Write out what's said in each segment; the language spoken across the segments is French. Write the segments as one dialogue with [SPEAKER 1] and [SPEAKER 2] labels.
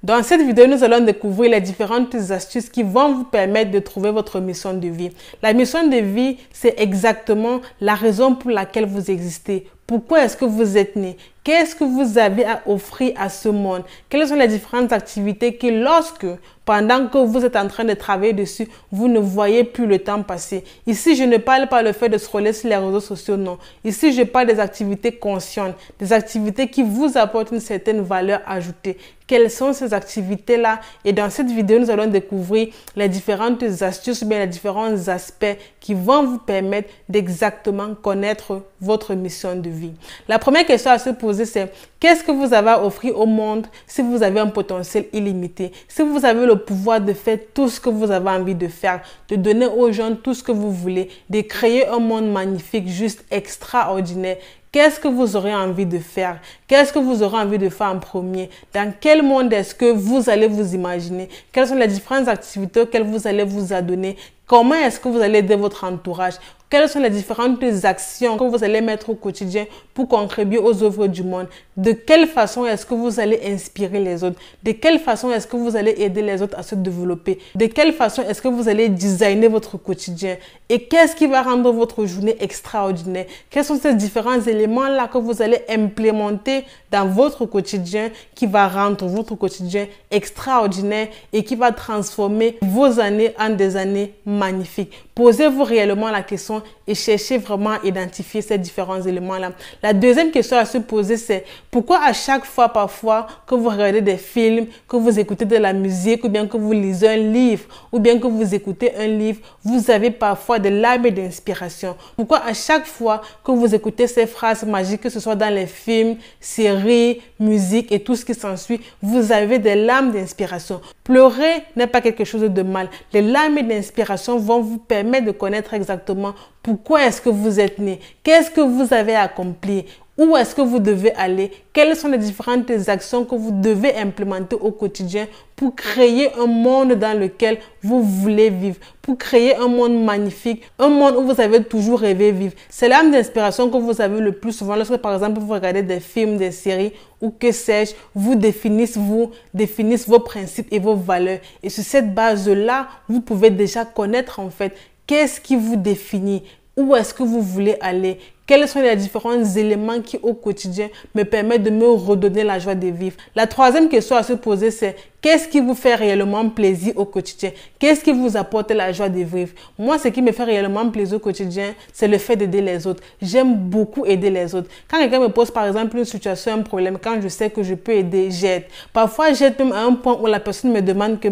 [SPEAKER 1] Dans cette vidéo, nous allons découvrir les différentes astuces qui vont vous permettre de trouver votre mission de vie. La mission de vie, c'est exactement la raison pour laquelle vous existez. Pourquoi est-ce que vous êtes né? Qu'est-ce que vous avez à offrir à ce monde? Quelles sont les différentes activités que pendant que vous êtes en train de travailler dessus, vous ne voyez plus le temps passer? Ici, je ne parle pas le fait de scroller sur les réseaux sociaux, non. Ici, je parle des activités conscientes, des activités qui vous apportent une certaine valeur ajoutée. Quelles sont ces activités-là? Et dans cette vidéo, nous allons découvrir les différentes astuces, bien les différents aspects qui vont vous permettre d'exactement connaître votre mission de vie. La première question à se poser, c'est qu'est-ce que vous avez à offrir au monde si vous avez un potentiel illimité? Si vous avez le pouvoir de faire tout ce que vous avez envie de faire, de donner aux gens tout ce que vous voulez, de créer un monde magnifique, juste extraordinaire. Qu'est-ce que vous aurez envie de faire? Qu'est-ce que vous aurez envie de faire en premier? Dans quel monde est-ce que vous allez vous imaginer? Quelles sont les différentes activités auxquelles vous allez vous adonner? Comment est-ce que vous allez aider votre entourage? Quelles sont les différentes actions que vous allez mettre au quotidien pour contribuer aux œuvres du monde? De quelle façon est-ce que vous allez inspirer les autres? De quelle façon est-ce que vous allez aider les autres à se développer? De quelle façon est-ce que vous allez designer votre quotidien? Et qu'est-ce qui va rendre votre journée extraordinaire? Quels sont ces différents éléments-là que vous allez implémenter dans votre quotidien qui va rendre votre quotidien extraordinaire et qui va transformer vos années en des années magnifiques? Posez-vous réellement la question et cherchez vraiment à identifier ces différents éléments-là. La deuxième question à se poser, c'est pourquoi à chaque fois, parfois, que vous regardez des films, que vous écoutez de la musique, ou bien que vous lisez un livre, ou bien que vous écoutez un livre, vous avez parfois de larmes d'inspiration? Pourquoi à chaque fois que vous écoutez ces phrases magiques, que ce soit dans les films, séries, musique et tout ce qui s'ensuit, vous avez des larmes d'inspiration? Pleurer n'est pas quelque chose de mal. Les larmes d'inspiration vont vous permettre de connaître exactement pourquoi est-ce que vous êtes né, qu'est-ce que vous avez accompli, où est-ce que vous devez aller, quelles sont les différentes actions que vous devez implémenter au quotidien pour créer un monde dans lequel vous voulez vivre, pour créer un monde magnifique, un monde où vous avez toujours rêvé vivre. C'est l'âme d'inspiration que vous avez le plus souvent lorsque, par exemple, vous regardez des films, des séries ou que sais-je, vous définissent vos principes et vos valeurs. Et sur cette base-là, vous pouvez déjà connaître en fait qu'est-ce qui vous définit, où est-ce que vous voulez aller, quels sont les différents éléments qui au quotidien me permettent de me redonner la joie de vivre. La troisième question à se poser, c'est qu'est-ce qui vous fait réellement plaisir au quotidien? Qu'est-ce qui vous apporte la joie de vivre? Moi, ce qui me fait réellement plaisir au quotidien, c'est le fait d'aider les autres. J'aime beaucoup aider les autres. Quand quelqu'un me pose par exemple une situation, un problème, quand je sais que je peux aider, j'aide. Parfois, j'aide même à un point où la personne me demande que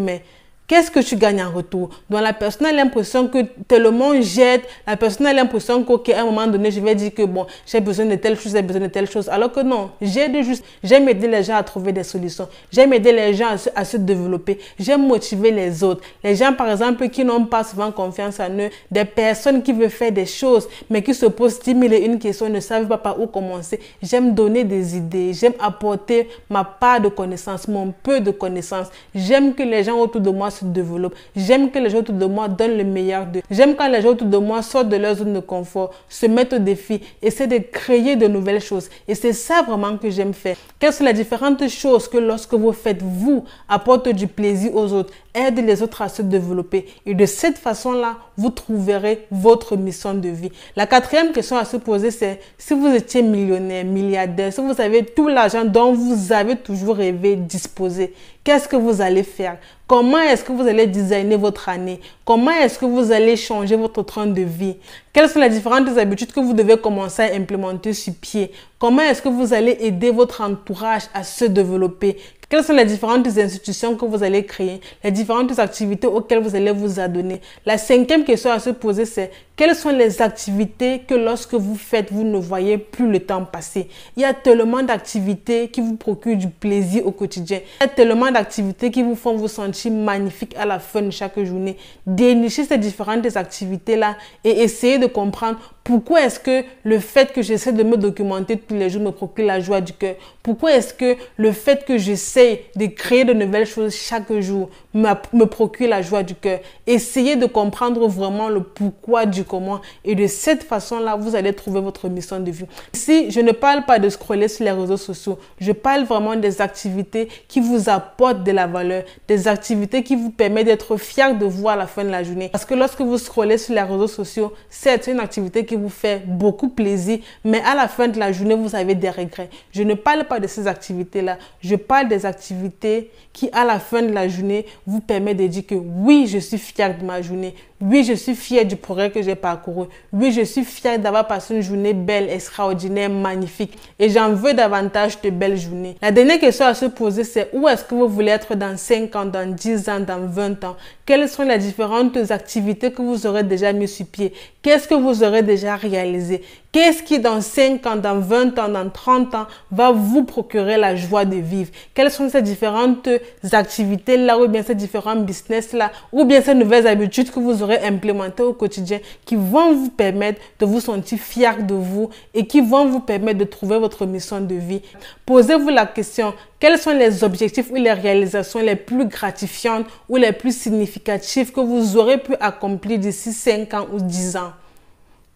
[SPEAKER 1] qu'est-ce que tu gagnes en retour? Donc, la personne a l'impression que tellement j'aide, la personne a l'impression qu'à un moment donné, je vais dire que bon, j'ai besoin de telle chose, j'ai besoin de telle chose. Alors que non, j'aime aider les gens à trouver des solutions. J'aime aider les gens à se développer. J'aime motiver les autres. Les gens, par exemple, qui n'ont pas souvent confiance en eux, des personnes qui veulent faire des choses, mais qui se posent 10 000 et une questions, ne savent pas par où commencer. J'aime donner des idées. J'aime apporter ma part de connaissances, mon peu de connaissances. J'aime que les gens autour de moi se développe. J'aime que les gens autour de moi donnent le meilleur d'eux. J'aime quand les gens autour de moi sortent de leur zone de confort, se mettent au défi, essaient de créer de nouvelles choses. Et c'est ça vraiment que j'aime faire. Quelles sont les différentes choses que lorsque vous faites, vous apportent du plaisir aux autres, aident les autres à se développer. Et de cette façon-là, vous trouverez votre mission de vie. La quatrième question à se poser, c'est si vous étiez millionnaire, milliardaire, si vous avez tout l'argent dont vous avez toujours rêvé disposer, qu'est-ce que vous allez faire? Comment est-ce que vous allez designer votre année? Comment est-ce que vous allez changer votre train de vie? Quelles sont les différentes habitudes que vous devez commencer à implémenter sur pied? Comment est-ce que vous allez aider votre entourage à se développer? Quelles sont les différentes institutions que vous allez créer? Les différentes activités auxquelles vous allez vous adonner? La cinquième question à se poser, c'est quelles sont les activités que lorsque vous faites, vous ne voyez plus le temps passer? Il y a tellement d'activités qui vous procurent du plaisir au quotidien. Il y a tellement d'activités qui vous font vous sentir magnifique à la fin de chaque journée. Dénichez ces différentes activités-là et essayez de comprendre pourquoi est-ce que le fait que j'essaie de me documenter tous les jours me procure la joie du cœur? Pourquoi est-ce que le fait que j'essaie de créer de nouvelles choses chaque jour me procure la joie du cœur. Essayez de comprendre vraiment le pourquoi du comment et de cette façon-là, vous allez trouver votre mission de vie. Ici, je ne parle pas de scroller sur les réseaux sociaux. Je parle vraiment des activités qui vous apportent de la valeur, des activités qui vous permettent d'être fiers de vous à la fin de la journée. Parce que lorsque vous scrollez sur les réseaux sociaux, c'est une activité qui vous fait beaucoup plaisir, mais à la fin de la journée, vous avez des regrets. Je ne parle pas de ces activités-là. Je parle des activités qui, à la fin de la journée, vous permettent de dire que oui, je suis fier de ma journée. Oui, je suis fier du progrès que j'ai parcouru. Oui, je suis fier d'avoir passé une journée belle, extraordinaire, magnifique. Et j'en veux davantage de belles journées. La dernière question à se poser, c'est où est-ce que vous voulez être dans 5 ans, dans 10 ans, dans 20 ans? Quelles sont les différentes activités que vous aurez déjà mis sur pied? Qu'est-ce que vous aurez déjà réalisé? Qu'est-ce qui, dans 5 ans, dans 20 ans, dans 30 ans, va vous procurer la joie de vivre? Quelles sont ces différentes activités-là, ou bien ces différents business-là, ou bien ces nouvelles habitudes que vous aurez implémentées au quotidien qui vont vous permettre de vous sentir fier de vous et qui vont vous permettre de trouver votre mission de vie? Posez-vous la question, quels sont les objectifs ou les réalisations les plus gratifiantes ou les plus significatives que vous aurez pu accomplir d'ici 5 ans ou 10 ans?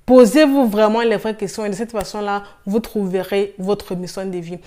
[SPEAKER 1] Posez-vous vraiment les vraies questions et de cette façon-là, vous trouverez votre mission de vie.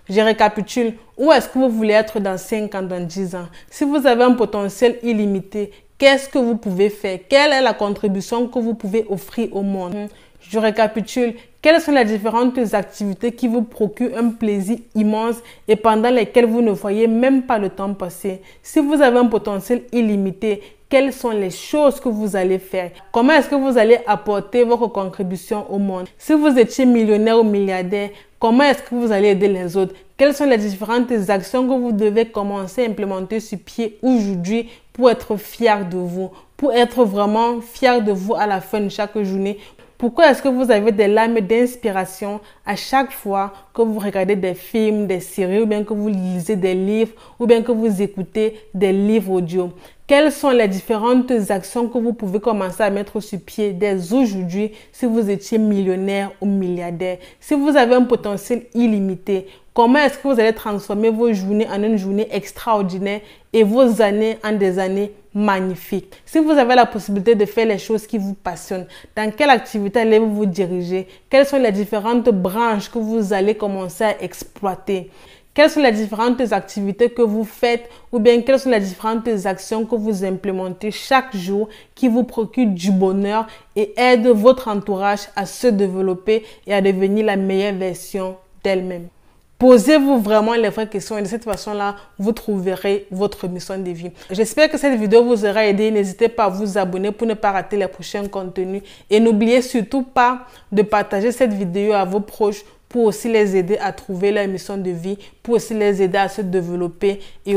[SPEAKER 1] Je récapitule. Où est-ce que vous voulez être dans 5 ans, dans 10 ans? Si vous avez un potentiel illimité, qu'est-ce que vous pouvez faire? Quelle est la contribution que vous pouvez offrir au monde? Je récapitule. Quelles sont les différentes activités qui vous procurent un plaisir immense et pendant lesquelles vous ne voyez même pas le temps passer? Si vous avez un potentiel illimité, quelles sont les choses que vous allez faire? Comment est-ce que vous allez apporter votre contribution au monde? Si vous étiez millionnaire ou milliardaire, comment est-ce que vous allez aider les autres? Quelles sont les différentes actions que vous devez commencer à implémenter sur pied aujourd'hui pour être fier de vous, pour être vraiment fier de vous à la fin de chaque journée? Pourquoi est-ce que vous avez des larmes d'inspiration à chaque fois que vous regardez des films, des séries, ou bien que vous lisez des livres, ou bien que vous écoutez des livres audio? Quelles sont les différentes actions que vous pouvez commencer à mettre sur pied dès aujourd'hui si vous étiez millionnaire ou milliardaire? Si vous avez un potentiel illimité, comment est-ce que vous allez transformer vos journées en une journée extraordinaire et vos années en des années magnifiques? Si vous avez la possibilité de faire les choses qui vous passionnent, dans quelle activité allez-vous vous diriger? Quelles sont les différentes branches que vous allez commencer à exploiter? Quelles sont les différentes activités que vous faites ou bien quelles sont les différentes actions que vous implémentez chaque jour qui vous procurent du bonheur et aident votre entourage à se développer et à devenir la meilleure version d'elle-même? Posez-vous vraiment les vraies questions et de cette façon-là, vous trouverez votre mission de vie. J'espère que cette vidéo vous aura aidé. N'hésitez pas à vous abonner pour ne pas rater les prochains contenus. Et n'oubliez surtout pas de partager cette vidéo à vos proches pour aussi les aider à trouver leur mission de vie, pour aussi les aider à se développer et